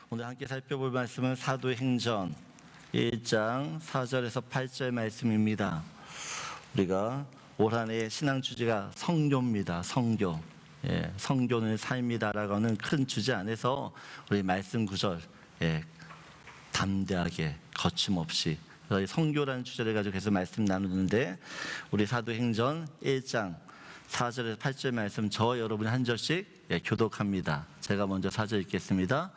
오늘 함께 살펴볼 말씀은 사도행전 1장 4절에서 8절 말씀입니다. 우리가 올 한해 신앙 주제가 성교입니다. 성교. 성교는 삶이다라고 하는 큰 주제 안에서 우리 말씀 구절 담대하게 거침없이 성교라는 주제를 가지고 계속 말씀 나누는데, 우리 사도행전 1장 4절에서 8절 말씀 저 여러분이 한 절씩 교독합니다. 제가 먼저 4절 읽겠습니다.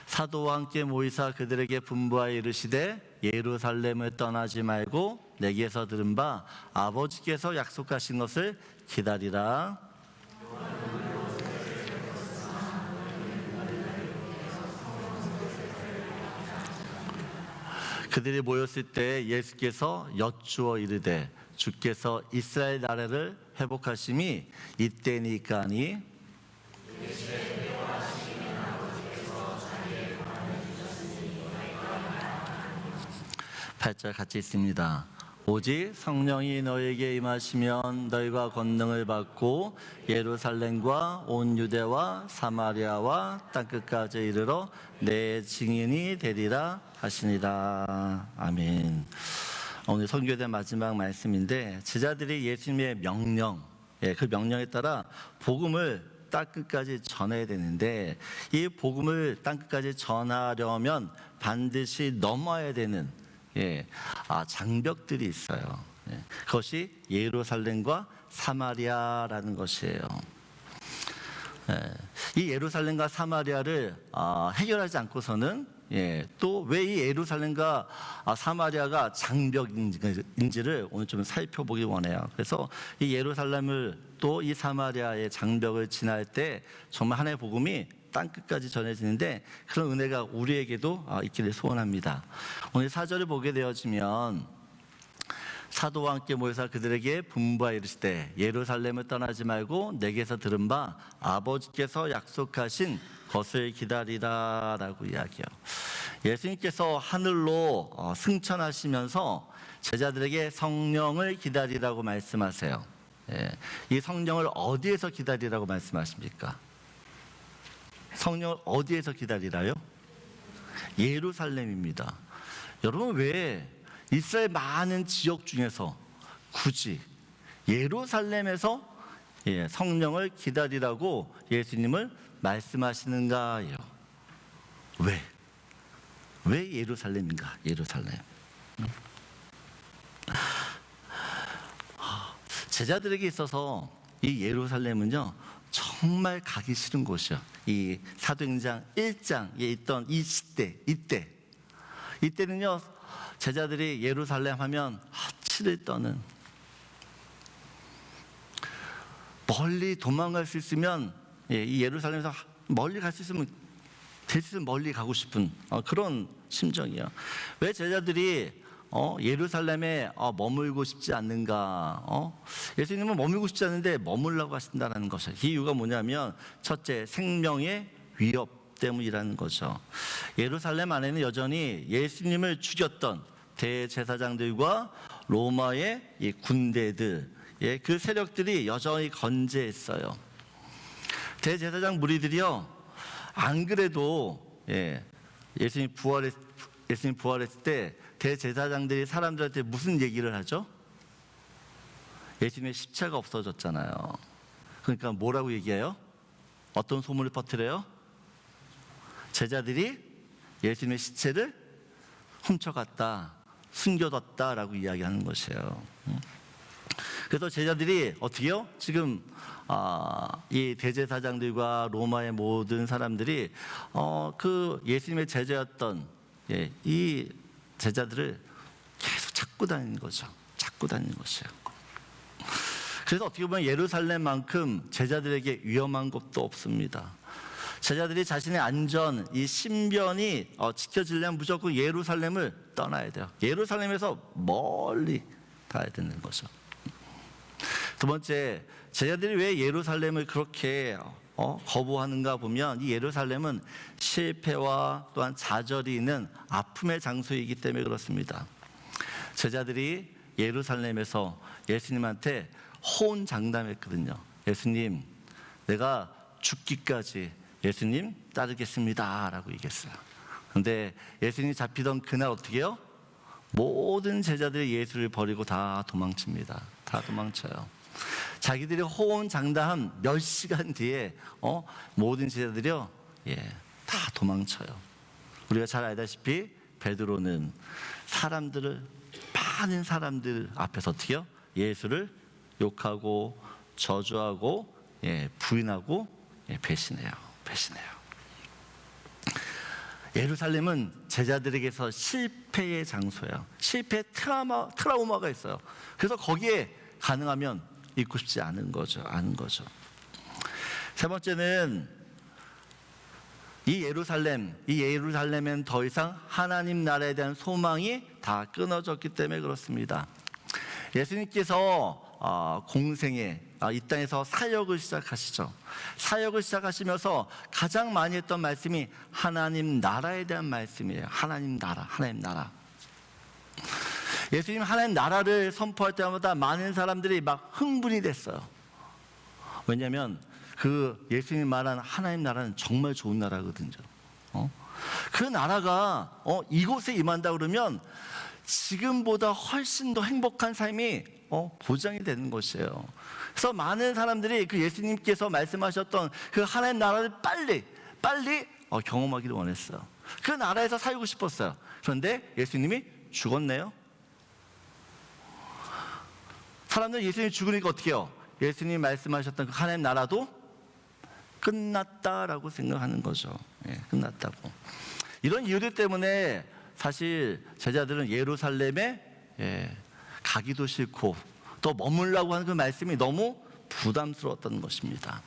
사도와 함께 모이사 그들에게 분부하여 이르시되 예루살렘을 떠나지 말고 내게서 들은 바 아버지께서 약속하신 것을 기다리라. 그들이 모였을 때 예수께서 여쭈어 이르되 주께서 이스라엘 나라를 회복하심이 이때니까니 8절 같이 있습니다. 오직 성령이 너에게 임하시면 너희가 권능을 받고 예루살렘과 온 유대와 사마리아와 땅끝까지 이르러 내 증인이 되리라 하시니라. 아멘. 오늘 선교의 마지막 말씀인데, 제자들이 예수님의 명령, 그 명령에 따라 복음을 땅끝까지 전해야 되는데, 이 복음을 땅끝까지 전하려면 반드시 넘어야 되는 장벽들이 있어요. 그것이 예루살렘과 사마리아라는 것이에요. 이 예루살렘과 사마리아를 해결하지 않고서는 또 왜 이 예루살렘과 사마리아가 장벽인지를 오늘 좀 살펴보기 원해요. 그래서 이 예루살렘을 또 이 사마리아의 장벽을 지날 때 정말 하나의 복음이 땅끝까지 전해지는데, 그런 은혜가 우리에게도 있기를 소원합니다. 오늘 4절을 보게 되어지면 사도와 함께 모여서 그들에게 분부하여 이르시되 예루살렘을 떠나지 말고 내게서 들은 바 아버지께서 약속하신 것을 기다리라 라고 이야기해요. 예수님께서 하늘로 승천하시면서 제자들에게 성령을 기다리라고 말씀하세요. 이 성령을 어디에서 기다리라고 말씀하십니까? 성령을 어디에서 기다리라요? 예루살렘입니다. 여러분, 왜 이스라엘 많은 지역 중에서 굳이 예루살렘에서 성령을 기다리라고 예수님을 말씀하시는가요? 왜 예루살렘인가? 예루살렘. 제자들에게 있어서 이 예루살렘은요, 정말 가기 싫은 곳이요. 이 사도행전 1장에 있던 이 시대, 이때는요, 제자들이 예루살렘 하면 치를 떠는, 멀리 도망갈 수 있으면, 이 예루살렘에서 멀리 갈 수 있으면 대신 멀리 가고 싶은 그런 심정이에요. 왜 제자들이 예루살렘에 머물고 싶지 않는가? 예수님은 머물고 싶지 않은데 머물라고 하신다는 것이에요. 이 이유가 뭐냐면, 첫째, 생명의 위협 때문이라는 거죠. 예루살렘 안에는 여전히 예수님을 죽였던 대제사장들과 로마의 이 군대들, 그 세력들이 여전히 건재했어요. 대제사장 무리들이요, 안 그래도 예수님 부활했을 때 대제사장들이 사람들한테 무슨 얘기를 하죠? 예수님의 십자가 없어졌잖아요. 그러니까 뭐라고 얘기해요? 어떤 소문을 퍼뜨려요? 제자들이 예수님의 시체를 훔쳐갔다, 숨겨뒀다라고 이야기하는 것이에요. 그래서 제자들이 어떻게 해요? 지금 이 대제사장들과 로마의 모든 사람들이 그 예수님의 제자였던 이 제자들을 계속 찾고 다니는 거죠. 그래서 어떻게 보면 예루살렘만큼 제자들에게 위험한 곳도 없습니다. 제자들이 자신의 안전, 이 신변이 지켜지려면 무조건 예루살렘을 떠나야 돼요. 예루살렘에서 멀리 가야 되는 거죠. 두 번째, 제자들이 왜 예루살렘을 그렇게 거부하는가 보면, 이 예루살렘은 실패와 또한 좌절이 있는 아픔의 장소이기 때문에 그렇습니다. 제자들이 예루살렘에서 예수님한테 호언장담했거든요. 예수님, 내가 죽기까지 예수님 따르겠습니다 라고 얘기했어요. 근데 예수님이 잡히던 그날 어떻게 해요? 모든 제자들이 예수를 버리고 다 도망칩니다. 다 도망쳐요. 자기들이 호언장담한 몇 시간 뒤에 모든 제자들이요, 다 도망쳐요. 우리가 잘 알다시피 베드로는 많은 사람들 앞에서 어떻게요? 예수를 욕하고 저주하고 부인하고 배신해요. 예루살렘은 제자들에게서 실패의 장소예요. 실패의 트라우마가 있어요. 그래서 거기에 가능하면 있고 싶지 않은 거죠. 세 번째는 이 예루살렘엔 더 이상 하나님 나라에 대한 소망이 다 끊어졌기 때문에 그렇습니다. 예수님께서 공생에 이 땅에서 사역을 시작하시죠. 사역을 시작하시면서 가장 많이 했던 말씀이 하나님 나라에 대한 말씀이에요. 하나님 나라. 예수님 하나님 나라를 선포할 때마다 많은 사람들이 막 흥분이 됐어요. 왜냐하면 그 예수님 말한 하나님 나라는 정말 좋은 나라거든요. 그 나라가 이곳에 임한다 그러면 지금보다 훨씬 더 행복한 삶이 보장이 되는 것이에요. 그래서 많은 사람들이 그 예수님께서 말씀하셨던 그 하나님 나라를 빨리 경험하기를 원했어요. 그 나라에서 살고 싶었어요. 그런데 예수님이 죽었네요. 사람들은 예수님이 죽으니까 어떻게 해요? 예수님이 말씀하셨던 그 하나님 나라도 끝났다라고 생각하는 거죠. 끝났다고. 이런 이유들 때문에 사실 제자들은 예루살렘에 가기도 싫고 또 머물라고 하는 그 말씀이 너무 부담스러웠던 것입니다.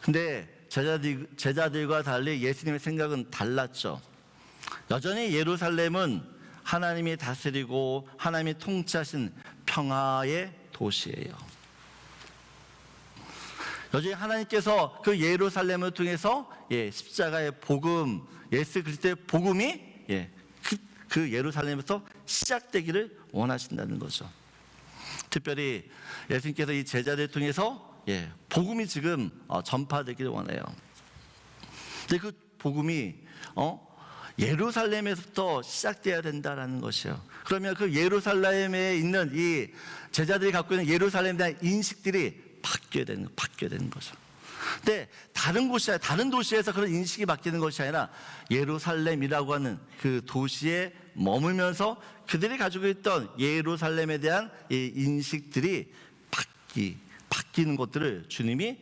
근데 제자들과 달리 예수님의 생각은 달랐죠. 여전히 예루살렘은 하나님이 다스리고 하나님이 통치하신 평화의 도시예요. 여전히 하나님께서 그 예루살렘을 통해서 십자가의 복음, 예수 그리스도의 복음이 그 예루살렘에서 시작되기를 원하신다는 거죠. 특별히 예수님께서 이 제자들을 통해서 복음이 지금 전파되기를 원해요. 근데 그 복음이 예루살렘에서부터 시작돼야 된다는 것이에요. 그러면 그 예루살렘에 있는 이 제자들이 갖고 있는 예루살렘에 대한 인식들이 바뀌어야 되는 거죠. 근데 다른 도시에서 그런 인식이 바뀌는 것이 아니라 예루살렘이라고 하는 그 도시에 머물면서 그들이 가지고 있던 예루살렘에 대한 이 인식들이 바뀌는 것들을 주님이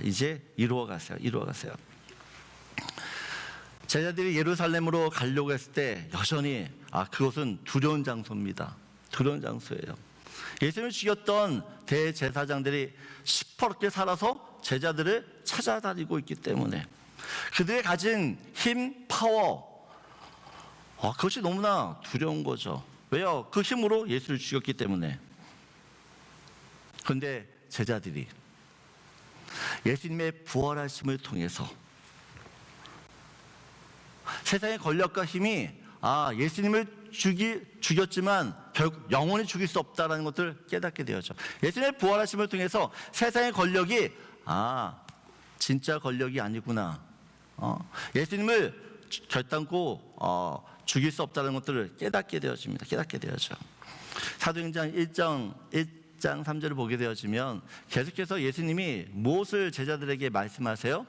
이제 이루어 가세요. 제자들이 예루살렘으로 가려고 했을 때 여전히 그것은 두려운 장소입니다. 두려운 장소예요. 예수님을 죽였던 대제사장들이 시퍼렇게 살아서 제자들을 찾아다니고 있기 때문에 그들이 가진 힘, 파워, 그것이 너무나 두려운 거죠. 왜요? 그 힘으로 예수를 죽였기 때문에. 그런데 제자들이 예수님의 부활하심을 통해서 세상의 권력과 힘이 예수님을 죽였지만 결국 영원히 죽일 수 없다는 것을 깨닫게 되었죠. 예수님의 부활하심을 통해서 세상의 권력이 진짜 권력이 아니구나. 예수님을 결단코 죽일 수 없다는 것들을 깨닫게 되어집니다. 사도행전 1장 3절을 보게 되어지면 계속해서 예수님이 무엇을 제자들에게 말씀하세요?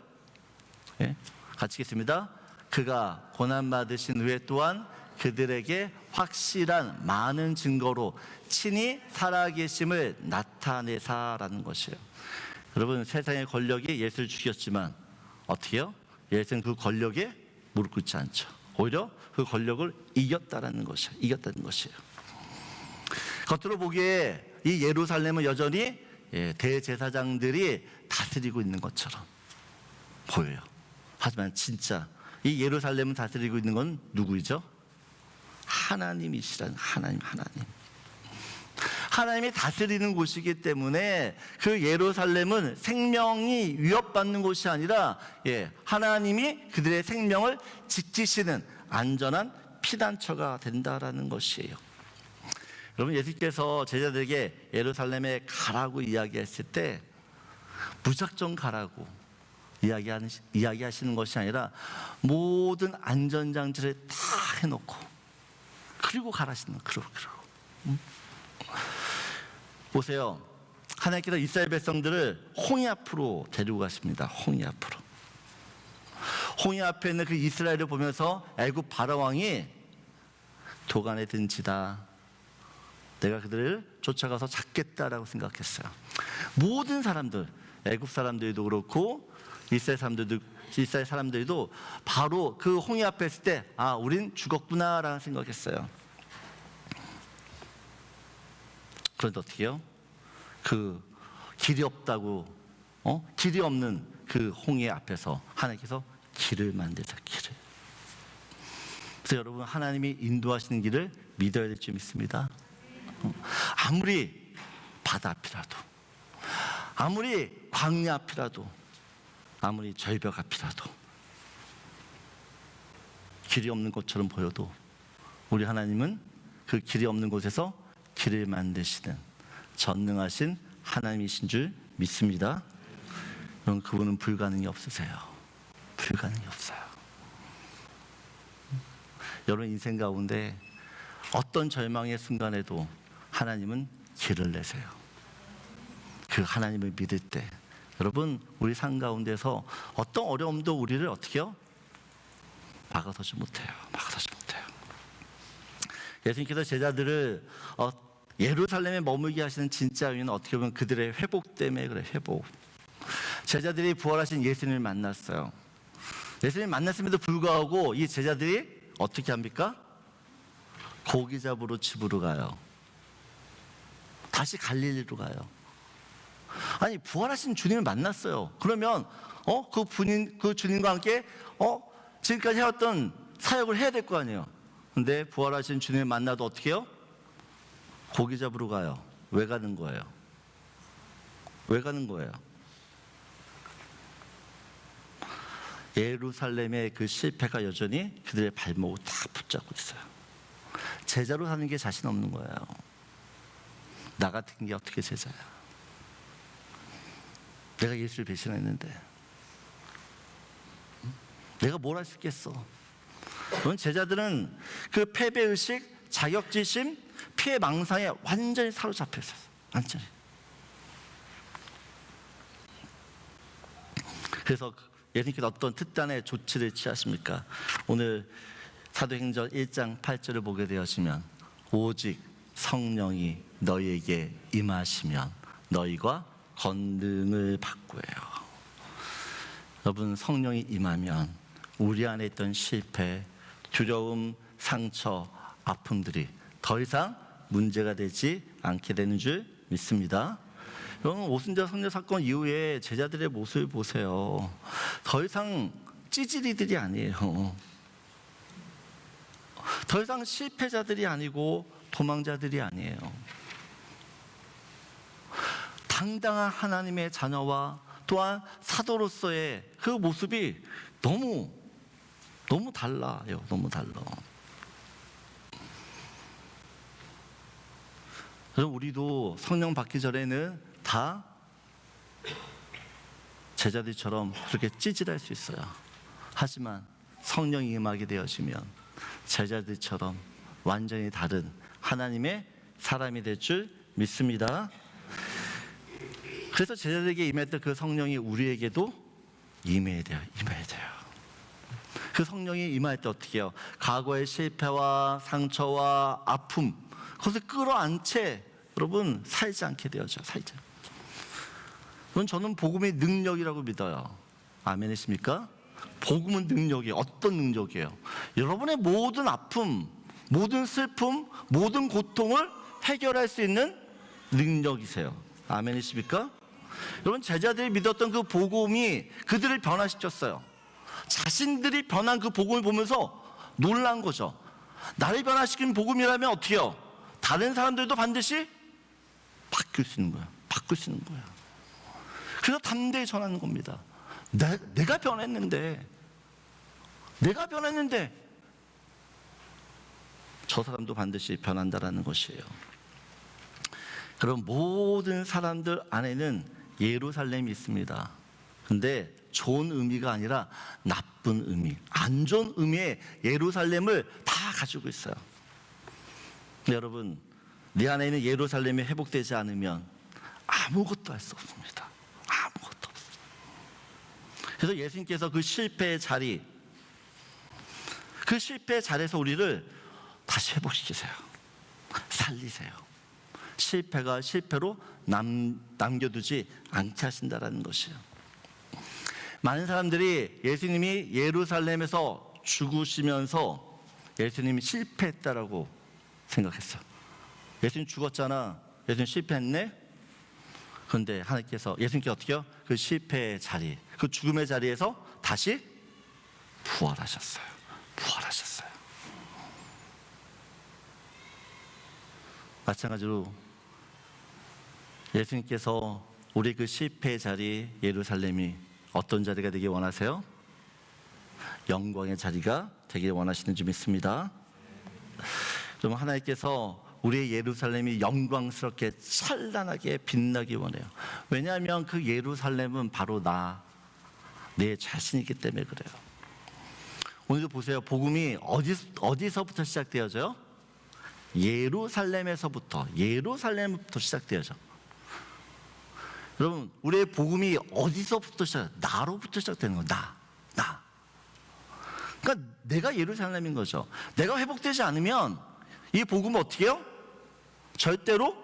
같이 읽겠습니다. 그가 고난받으신 후에 또한 그들에게 확실한 많은 증거로 친히 살아계심을 나타내사라는 것이에요. 여러분, 세상의 권력이 예수를 죽였지만 어떻게 해요? 예수는 그 권력에 무릎 꿇지 않죠. 오히려 그 권력을 이겼다는 것이에요. 겉으로 보기에 이 예루살렘은 여전히 대제사장들이 다스리고 있는 것처럼 보여요. 하지만 진짜 이 예루살렘을 다스리고 있는 건 누구이죠? 하나님이시라는 하나님. 하나님이 다스리는 곳이기 때문에 그 예루살렘은 생명이 위협받는 곳이 아니라 하나님이 그들의 생명을 지키시는 안전한 피난처가 된다라는 것이에요. 여러분, 예수께서 제자들에게 예루살렘에 가라고 이야기했을 때 무작정 가라고 이야기하시는 것이 아니라 모든 안전장치를 다 해놓고 그리고 가라시는 그러고. 보세요. 하나님께서 이스라엘 백성들을 홍해 앞으로 데리고 가십니다. 홍해 앞으로. 홍해 앞에 있는 그 이스라엘을 보면서 애굽 바로 왕이 도간에 든지다. 내가 그들을 쫓아가서 잡겠다라고 생각했어요. 모든 사람들, 애굽 사람들도 그렇고 이스라엘 사람들도 바로 그 홍해 앞에 있을 때 우린 죽었구나라는 생각했어요. 그런데 어떻게 해요? 그 길이 없다고 길이 없는 그 홍해 앞에서 하나님께서 길을 만드자. 길을. 그래서 여러분, 하나님이 인도하시는 길을 믿어야 될 줄 믿습니다. 아무리 바다 앞이라도, 아무리 광야 앞이라도, 아무리 절벽 앞이라도 길이 없는 것처럼 보여도 우리 하나님은 그 길이 없는 곳에서 길을 만드시는 전능하신 하나님이신 줄 믿습니다. 여러분, 그분은 불가능이 없으세요. 불가능이 없어요. 여러분 인생 가운데 어떤 절망의 순간에도 하나님은 길을 내세요. 그 하나님을 믿을 때 여러분, 우리 삶 가운데서 어떤 어려움도 우리를 어떻게 해요? 막아서지 못해요. 예수님께서 제자들을 예루살렘에 머물게 하시는 진짜 이유는 어떻게 보면 그들의 회복 때문에 그래요. 회복. 제자들이 부활하신 예수님을 만났어요. 예수님을 만났음에도 불구하고 이 제자들이 어떻게 합니까? 고기 잡으러 집으로 가요. 다시 갈릴리로 가요. 아니, 부활하신 주님을 만났어요. 그러면 그 주님과 함께 지금까지 해왔던 사역을 해야 될 거 아니에요. 근데 부활하신 주님을 만나도 어떻게 해요? 고기 잡으러 가요. 왜 가는 거예요? 예루살렘의 그 실패가 여전히 그들의 발목을 다 붙잡고 있어요. 제자로 사는 게 자신 없는 거예요. 나 같은 게 어떻게 제자야? 내가 예수를 배신했는데 내가 뭘 할 수 있겠어? 그런 제자들은 그 패배의식, 자격지심, 피해 망상에 완전히 사로잡혀 있었어요. 완전히. 그래서 예수님께서 어떤 특단의 조치를 취하십니까? 오늘 사도행전 1장 8절을 보게 되시면 오직 성령이 너희에게 임하시면 너희가 권능을 받고요. 여러분, 성령이 임하면 우리 안에 있던 실패, 두려움, 상처, 아픔들이 더 이상 문제가 되지 않게 되는 줄 믿습니다. 여러분, 오순절 성령 사건 이후에 제자들의 모습을 보세요. 더 이상 찌질이들이 아니에요. 더 이상 실패자들이 아니고 도망자들이 아니에요. 당당한 하나님의 자녀와 또한 사도로서의 그 모습이 너무 달라요. 너무 달라. 그래서 우리도 성령 받기 전에는 다 제자들처럼 그렇게 찌질할 수 있어요. 하지만 성령이 임하게 되어지면 제자들처럼 완전히 다른 하나님의 사람이 될 줄 믿습니다. 그래서 제자들에게 임했던 그 성령이 우리에게도 임해야 돼요. 그 성령이 임할 때 어떻게 해요? 과거의 실패와 상처와 아픔, 그것을 끌어안 채 여러분 살지 않게 되어져. 그건 저는 복음의 능력이라고 믿어요. 아멘이십니까? 복음은 능력이에요. 어떤 능력이에요? 여러분의 모든 아픔, 모든 슬픔, 모든 고통을 해결할 수 있는 능력이세요. 아멘이십니까? 여러분, 제자들이 믿었던 그 복음이 그들을 변화시켰어요. 자신들이 변한 그 복음을 보면서 놀란 거죠. 나를 변화시킨 복음이라면 어떻게 해요? 다른 사람들도 반드시 바뀔 수 있는 거예요. 그래서 담대히 전하는 겁니다. 내가 변했는데 저 사람도 반드시 변한다라는 것이에요. 그럼 모든 사람들 안에는 예루살렘이 있습니다. 근데 좋은 의미가 아니라 나쁜 의미, 안 좋은 의미의 예루살렘을 다 가지고 있어요. 여러분, 내 안에 있는 예루살렘이 회복되지 않으면 아무것도 할 수 없습니다. 아무것도 없어요. 그래서 예수님께서 그 실패의 자리, 그 실패의 자리에서 우리를 다시 회복시키세요. 살리세요. 실패가 실패로 남겨두지 않게 하신다라는 것이에요. 많은 사람들이 예수님이 예루살렘에서 죽으시면서 예수님이 실패했다라고 생각했어요. 예수님 죽었잖아. 예수님 실패했네. 그런데 하나님께서, 예수님께서 어떻게 해요? 그 실패의 자리, 그 죽음의 자리에서 다시 부활하셨어요. 부활하셨어요. 마찬가지로 예수님께서 우리 그 실패의 자리, 예루살렘이 어떤 자리가 되길 원하세요? 영광의 자리가 되길 원하시는 줄 믿습니다. 좀 하나님께서 우리의 예루살렘이 영광스럽게 찬란하게 빛나기 원해요. 왜냐하면 그 예루살렘은 바로 내 자신이기 때문에 그래요. 오늘도 보세요. 복음이 어디서부터 시작되어져요? 예루살렘에서부터 시작되어져. 여러분, 우리의 복음이 어디서부터 시작? 나로부터 시작되는 거예요. 나. 그러니까 내가 예루살렘인 거죠. 내가 회복되지 않으면 이 복음은 어떻게 해요? 절대로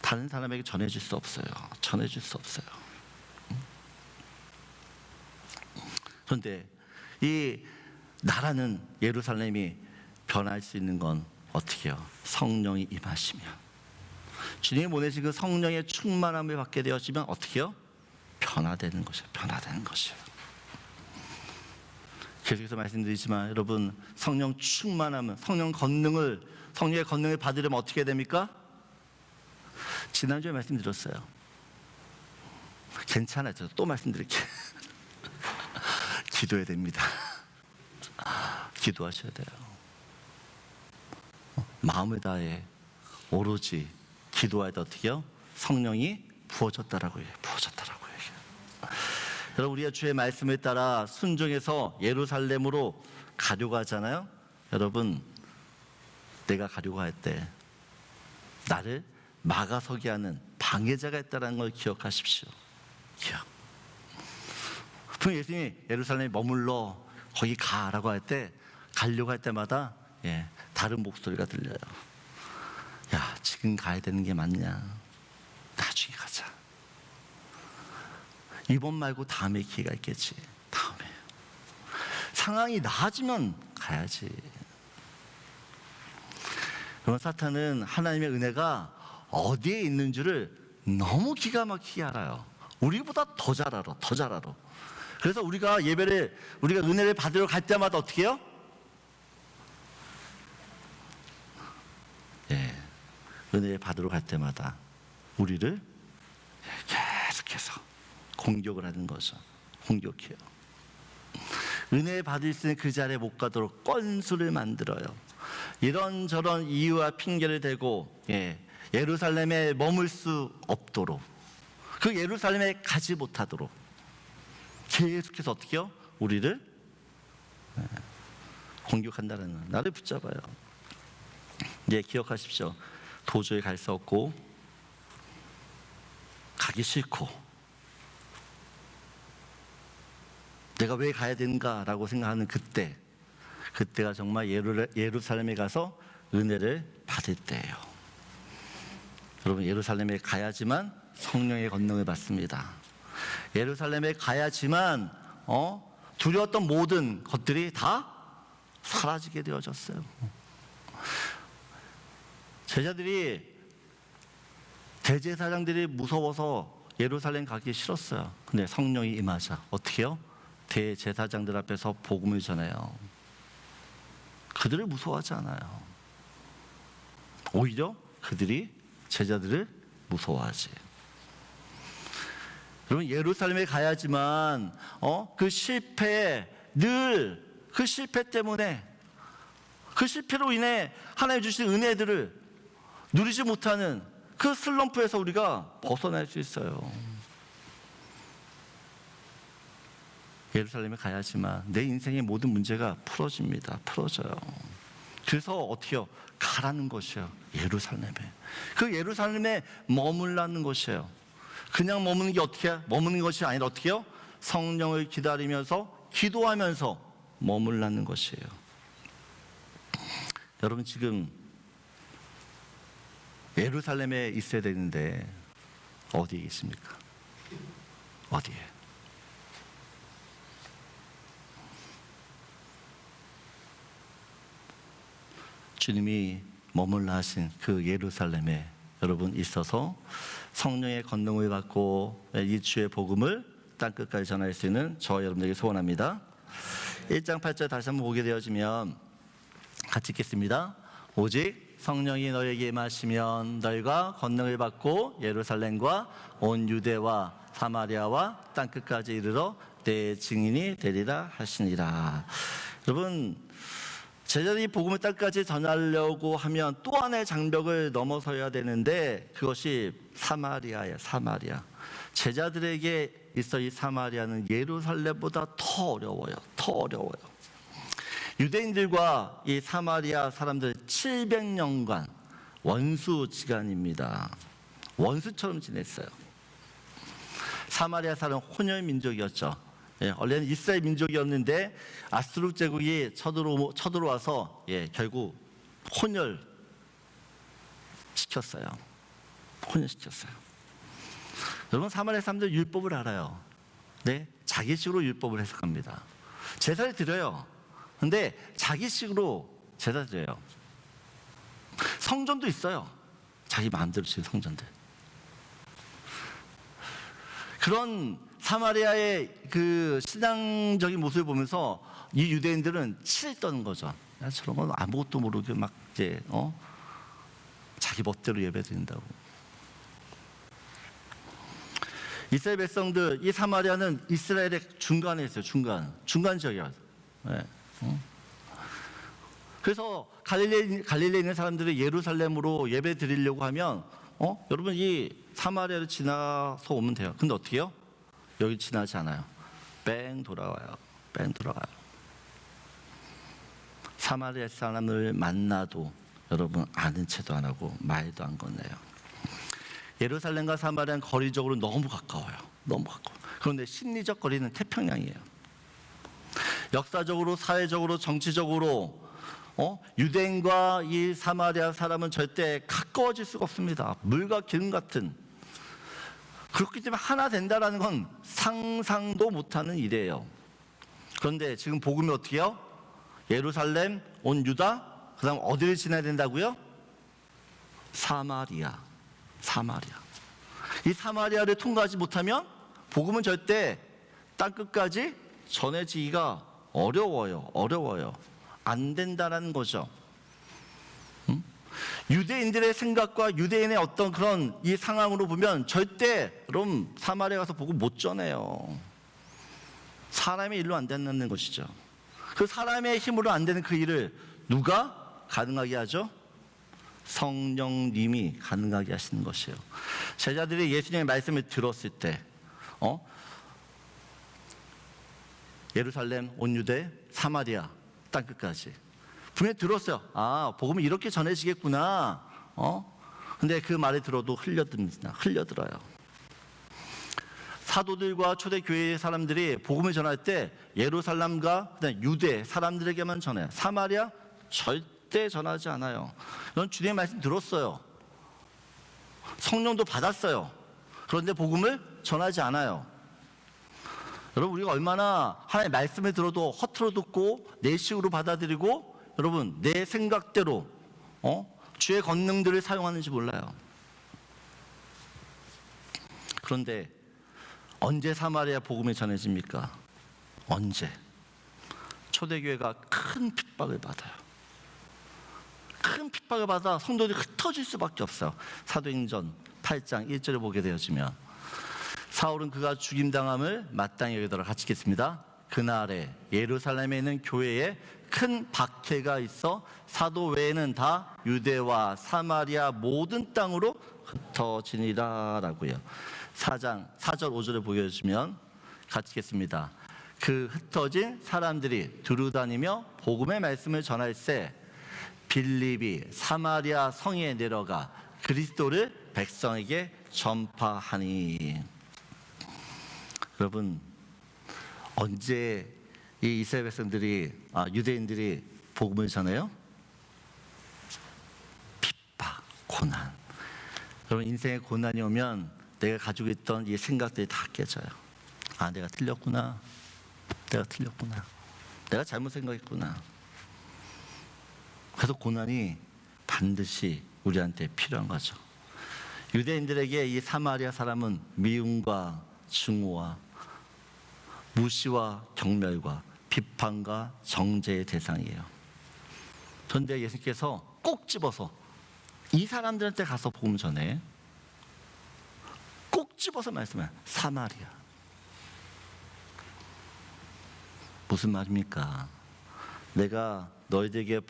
다른 사람에게 전해질 수 없어요. 전해질 수 없어요. 그런데 이 나라는 예루살렘이 변할 수 있는 건 어떻게 해요? 성령이 임하시면. 주님이 보내신 그 성령의 충만함을 받게 되어지면 어떻게 해요? 변화되는 것이에요. 변화되는 것이에요. 계속해서 말씀드리지만 여러분, 성령 충만함은 성령의 권능을 받으려면 어떻게 됩니까? 지난주에 말씀드렸어요. 괜찮아요. 저 또 말씀드릴게요. 기도해야 됩니다. 기도하셔야 돼요. 마음을 다해 오로지 기도할 때 어떻게 해요? 성령이 부어졌다라고 해요. 부어졌다라고 해요. 여러분, 우리가 주의 말씀을 따라 순종해서 예루살렘으로 가려고 하잖아요. 여러분, 내가 가려고 할 때 나를 막아서게 하는 방해자가 있다는 걸 기억하십시오. 분명 예수님이 예루살렘에 머물러 거기 가라고 할 때, 가려고 할 때마다 다른 목소리가 들려요. 야, 지금 가야 되는 게 맞냐? 나중에 가자. 이번 말고 다음에 기회가 있겠지. 다음에 상황이 나아지면 가야지. 그러면 사탄은 하나님의 은혜가 어디에 있는 줄을 너무 기가 막히게 알아요. 우리보다 더 잘 알아. 그래서 우리가 은혜를 받으러 갈 때마다 어떻게 해요? 은혜를 받으러 갈 때마다 우리를 계속해서 공격을 하는 거죠. 공격해요. 은혜 받을 수 있는 그 자리에 못 가도록 건수를 만들어요. 이런저런 이유와 핑계를 대고 예루살렘에 머물 수 없도록, 그 예루살렘에 가지 못하도록 계속해서 어떻게 해요? 우리를 공격한다는, 나를 붙잡아요. 기억하십시오. 도저히 갈 수 없고 가기 싫고 내가 왜 가야 되는가라고 생각하는 그때가 정말 예루살렘에 가서 은혜를 받을 때예요. 여러분, 예루살렘에 가야지만 성령의 권능을 받습니다. 예루살렘에 가야지만 두려웠던 모든 것들이 다 사라지게 되어졌어요. 대제사장들이 무서워서 예루살렘 가기 싫었어요. 근데 성령이 임하자 어떻게 해요? 대제사장들 앞에서 복음을 전해요. 그들을 무서워하지 않아요. 오히려 그들이 제자들을 무서워하지. 여러분, 예루살렘에 가야지만 그 실패 때문에, 그 실패로 인해 하나님 주신 은혜들을 누리지 못하는 그 슬럼프에서 우리가 벗어날 수 있어요. 예루살렘에 가야지만 내 인생의 모든 문제가 풀어집니다. 풀어져요. 그래서 어떻게요? 가라는 것이에요. 예루살렘에. 그 예루살렘에 머물라는 것이에요. 그냥 머무는 게 어떻게? 머무는 것이 아니라 어떻게요? 성령을 기다리면서 기도하면서 머물라는 것이에요. 여러분 지금 예루살렘에 있어야 되는데 어디에 있습니까? 어디에? 주님이 머물라 하신 그 예루살렘에 여러분 있어서 성령의 권능을 받고 이 주의 복음을 땅끝까지 전할 수 있는 저와 여러분에게 소원합니다. 1장 8절 다시 한번 보게 되어지면 같이 읽겠습니다. 오직 성령이 너에게 임하시면 너희가 권능을 받고 예루살렘과 온 유대와 사마리아와 땅끝까지 이르러 내 증인이 되리라 하시니라. 여러분 제자들이 복음을 땅까지 전하려고 하면 또 하나의 장벽을 넘어서야 되는데 그것이 사마리아예요. 사마리아. 제자들에게 있어 이 사마리아는 예루살렘보다 더 어려워요. 더 어려워요. 유대인들과 이 사마리아 사람들 700년간 원수지간입니다. 원수처럼 지냈어요. 사마리아 사람은 혼혈 민족이었죠. 원래는 이스라엘 민족이었는데 아수르 제국이 쳐들어와서 결국 혼혈 시켰어요. 혼혈시켰어요. 여러분 사마리아 사람들 율법을 알아요. 네, 자기식으로 율법을 해석합니다. 제사를 드려요. 근데 자기식으로 제사 드려요. 성전도 있어요. 자기 마음대로 지은 성전들. 그런 사마리아의 그 신앙적인 모습을 보면서 이 유대인들은 치를 떠는 거죠. 야, 저런 건 아무것도 모르게 막 이제 자기 멋대로 예배드린다고. 이스라엘 백성들, 이 사마리아는 이스라엘의 중간에 있어요. 중간 지역이야. 네. 그래서 갈릴리에 있는 사람들이 예루살렘으로 예배 드리려고 하면 여러분 이 사마리아를 지나서 오면 돼요. 근데 어떻게 해요? 여기 지나지 않아요. 뺑 돌아와요. 뺑 돌아가요. 사마리아 사람을 만나도 여러분 아는 체도 안 하고 말도 안 건네요. 예루살렘과 사마리아는 거리적으로 너무 가까워요. 너무 가까워요. 그런데 심리적 거리는 태평양이에요. 역사적으로, 사회적으로, 정치적으로 유대인과 이 사마리아 사람은 절대 가까워질 수가 없습니다. 물과 기름 같은. 그렇기 때문에 하나 된다는 건 상상도 못하는 일이에요. 그런데 지금 복음이 어떻게 해요? 예루살렘, 온 유다, 그 다음 어디를 지나야 된다고요? 사마리아. 이 사마리아를 통과하지 못하면 복음은 절대 땅끝까지 전해지기가 어려워요. 안 된다는 거죠. 유대인들의 생각과 유대인의 어떤 그런 이 상황으로 보면 절대 그럼 사마리아 가서 복음 못 전해요. 사람의 일로 안 된다는 것이죠. 그 사람의 힘으로 안 되는 그 일을 누가 가능하게 하죠? 성령님이 가능하게 하시는 것이에요. 제자들이 예수님의 말씀을 들었을 때 예루살렘, 온 유대, 사마리아 땅끝까지 분명히 들었어요. 아, 복음이 이렇게 전해지겠구나. 근데 그 말을 들어도 흘려들어요. 사도들과 초대교회의 사람들이 복음을 전할 때 예루살렘과 그다음 유대 사람들에게만 전해요. 사마리아 절대 전하지 않아요. 넌 주님의 말씀 들었어요. 성령도 받았어요. 그런데 복음을 전하지 않아요. 여러분 우리가 얼마나 하나님의 말씀을 들어도 허투루 듣고 내 식으로 받아들이고 여러분 내 생각대로 주의 권능들을 사용하는지 몰라요. 그런데 언제 사마리아 복음이 전해집니까? 언제? 초대교회가 큰 핍박을 받아요. 큰 핍박을 받아 성도들이 흩어질 수밖에 없어요. 사도행전 8장 1절을 보게 되어지면 사울은 그가 죽임당함을 마땅히 여기더라. 같이 읽겠습니다. 그날에 예루살렘에 있는 교회에 큰 박해가 있어 사도 외에는 다 유대와 사마리아 모든 땅으로 흩어지니라 라고요. 4장 4절 5절을 보여주시면 같이 읽겠습니다. 그 흩어진 사람들이 두루다니며 복음의 말씀을 전할세 빌립이 사마리아 성에 내려가 그리스도를 백성에게 전파하니. 여러분, 언제 이 이스라엘 백성들이 유대인들이 복음을 전해요? 핍박, 고난. 여러분, 인생에 고난이 오면 내가 가지고 있던 이 생각들이 다 깨져요. 내가 틀렸구나. 내가 잘못 생각했구나. 그래서 고난이 반드시 우리한테 필요한 거죠. 유대인들에게 이 사마리아 사람은 미움과 증오와 무시와 경멸과 비판과 정죄의 대상이에요. 그런데 예수께서 꼭 집어서 이 사람들한테 가서 복음 전해. 꼭 집어서 말씀해요. 사마리아. 무슨 말입니까? 내가 너희들에게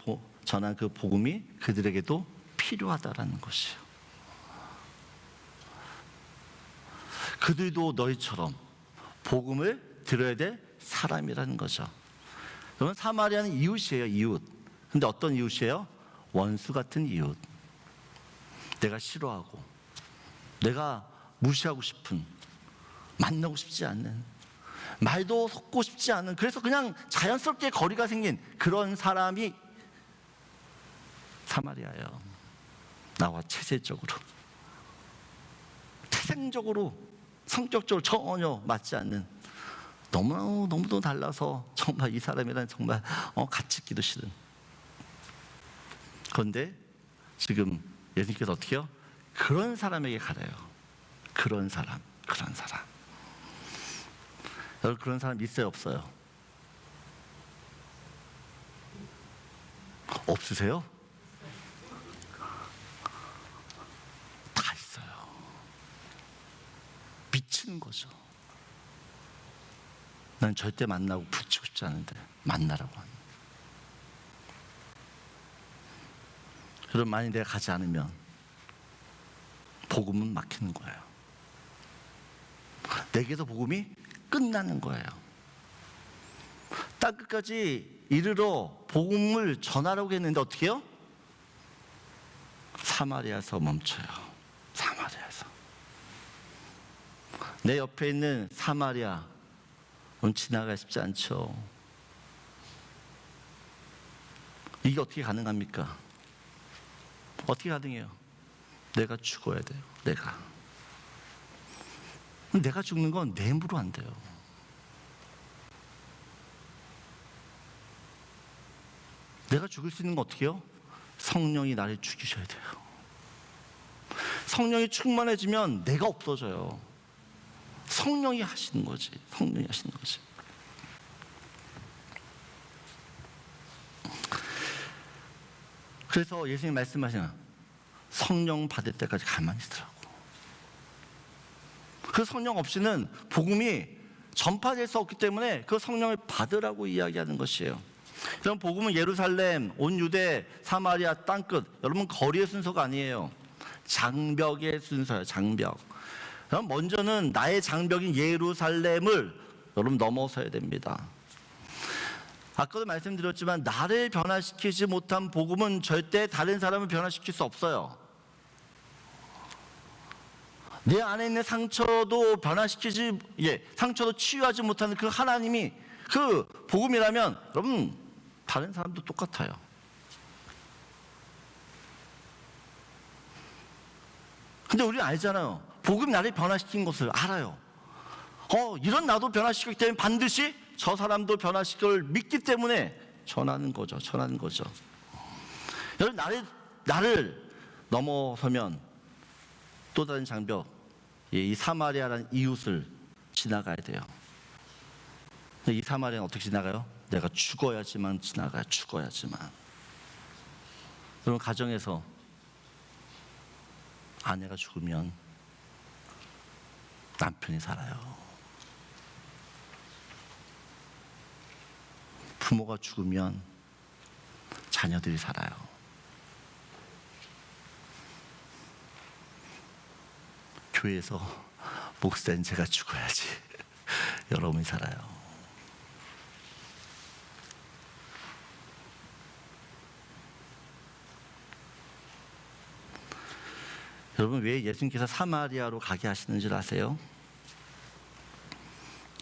전한 그 복음이 그들에게도 필요하다라는 것이에요. 그들도 너희처럼 복음을 들어야 될 사람이라는 거죠. 여러분, 사마리아는 이웃이에요. 이웃. 근데 어떤 이웃이에요? 원수 같은 이웃. 내가 싫어하고 내가 무시하고 싶은, 만나고 싶지 않는, 말도 섞고 싶지 않은, 그래서 그냥 자연스럽게 거리가 생긴 그런 사람이 사마리아예요. 나와 체질적으로, 태생적으로, 성격적으로 전혀 맞지 않는, 너무도 달라서 정말 이 사람이란 정말 같이 있기도 싫은. 그런데 지금 예수님께서 어떻게 해요? 그런 사람에게 가래요. 그런 사람. 여러분, 그런 사람 있어요, 없어요? 없으세요? 다 있어요. 미치는 거죠. 난 절대 만나고 붙이고 싶지 않은데 만나라고 하는. 여러분, 만약 내가 가지 않으면 복음은 막히는 거예요. 내게서 복음이 끝나는 거예요. 땅끝까지 이르러 복음을 전하라고 했는데 어떻게 해요? 사마리아에서 멈춰요. 사마리아에서. 내 옆에 있는 사마리아 지나가 싶지 않죠. 이게 어떻게 가능합니까? 어떻게 가능해요? 내가 죽어야 돼요. 내가 죽는 건 내 힘으로 안 돼요. 내가 죽을 수 있는 건 어떻게 해요? 성령이 나를 죽이셔야 돼요. 성령이 충만해지면 내가 없어져요. 성령이 하시는 거지. 그래서 예수님 말씀하시는 성령 받을 때까지 가만히 있으라고. 그 성령 없이는 복음이 전파될 수 없기 때문에 그 성령을 받으라고 이야기하는 것이에요. 그럼 복음은 예루살렘, 온 유대, 사마리아 땅끝, 여러분 거리의 순서가 아니에요. 장벽의 순서예요. 장벽. 그럼 먼저는 나의 장벽인 예루살렘을 여러분 넘어서야 됩니다. 아까도 말씀드렸지만 나를 변화시키지 못한 복음은 절대 다른 사람을 변화시킬 수 없어요. 내 안에 있는 상처도 상처도 치유하지 못하는 그 하나님이 그 복음이라면 여러분 다른 사람도 똑같아요. 근데 우리는 알잖아요. 복음이 나를 변화시킨 것을 알아요. 이런 나도 변화시키기 때문에 반드시 저 사람도 변화시킬 믿기 때문에 전하는 거죠. 여러분, 나를 넘어서면 또 다른 장벽, 이 사마리아라는 이웃을 지나가야 돼요. 이 사마리아는 어떻게 지나가요? 내가 죽어야지만 지나가요. 여러분, 가정에서 아내가 죽으면 남편이 살아요. 부모가 죽으면 자녀들이 살아요. 교회에서 목사인 제가 죽어야지 여러분이 살아요. 여러분, 왜 예수님께서 사마리아로 가게 하시는 줄 아세요?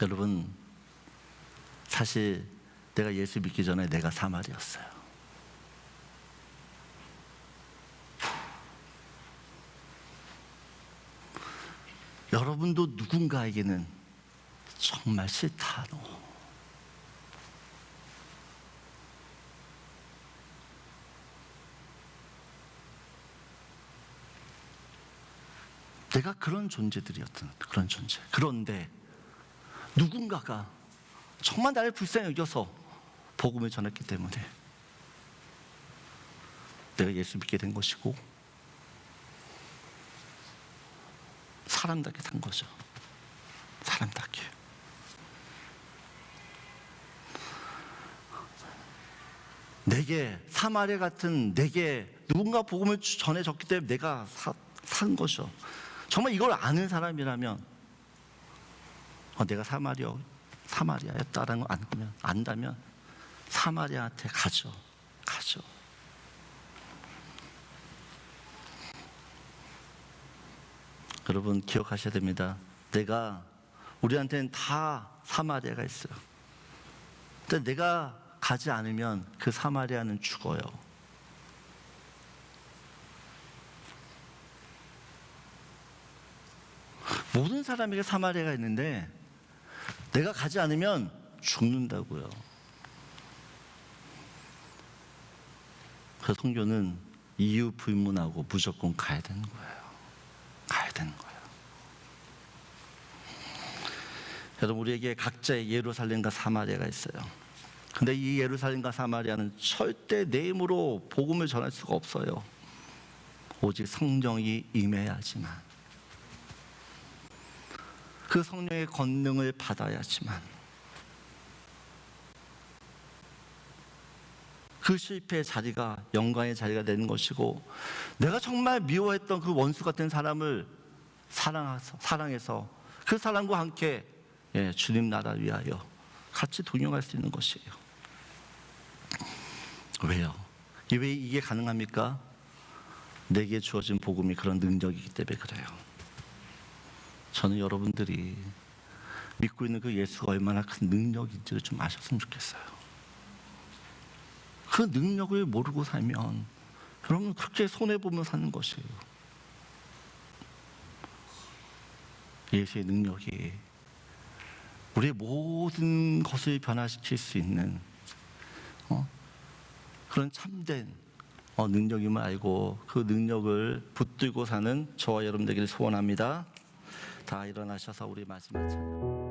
여러분, 사실 내가 예수 믿기 전에 내가 사마리아였어요. 여러분도 누군가에게는 정말 싫다, 너. 내가 그런 존재들이었던, 그런 존재. 그런데 누군가가 정말 나를 불쌍히 여겨서 복음을 전했기 때문에 내가 예수 믿게 된 것이고 사람답게 산 거죠. 사람답게. 내게 사마리아 같은 내게 누군가 복음을 전해줬기 때문에 내가 산 거죠. 정말 이걸 아는 사람이라면 내가 사마리아였다라는 걸 안다면 사마리아한테 가죠. 여러분, 기억하셔야 됩니다. 우리한테는 다 사마리아가 있어요. 근데 내가 가지 않으면 그 사마리아는 죽어요. 모든 사람에게 사마리아가 있는데 내가 가지 않으면 죽는다고요. 그래서 선교는 이유 불문하고 무조건 가야 되는 거예요. 여러분, 우리에게 각자의 예루살렘과 사마리아가 있어요. 근데 이 예루살렘과 사마리아는 절대 내 힘으로 복음을 전할 수가 없어요. 오직 성령이 임해야지만, 그 성령의 권능을 받아야지만, 그 실패의 자리가 영광의 자리가 되는 것이고, 내가 정말 미워했던 그 원수 같은 사람을 사랑해서 그 사람과 함께 주님 나라 위하여 같이 동행할 수 있는 것이에요. 왜요? 왜 이게 가능합니까? 내게 주어진 복음이 그런 능력이기 때문에 그래요. 저는 여러분들이 믿고 있는 그 예수가 얼마나 큰 능력인지를 좀 아셨으면 좋겠어요. 그 능력을 모르고 살면 여러분 그렇게 손해보며 사는 것이에요. 예수의 능력이 우리의 모든 것을 변화시킬 수 있는 그런 참된 능력임을 알고 그 능력을 붙들고 사는 저와 여러분들에게 소원합니다. 다 일어나셔서 우리 마지막 찬양.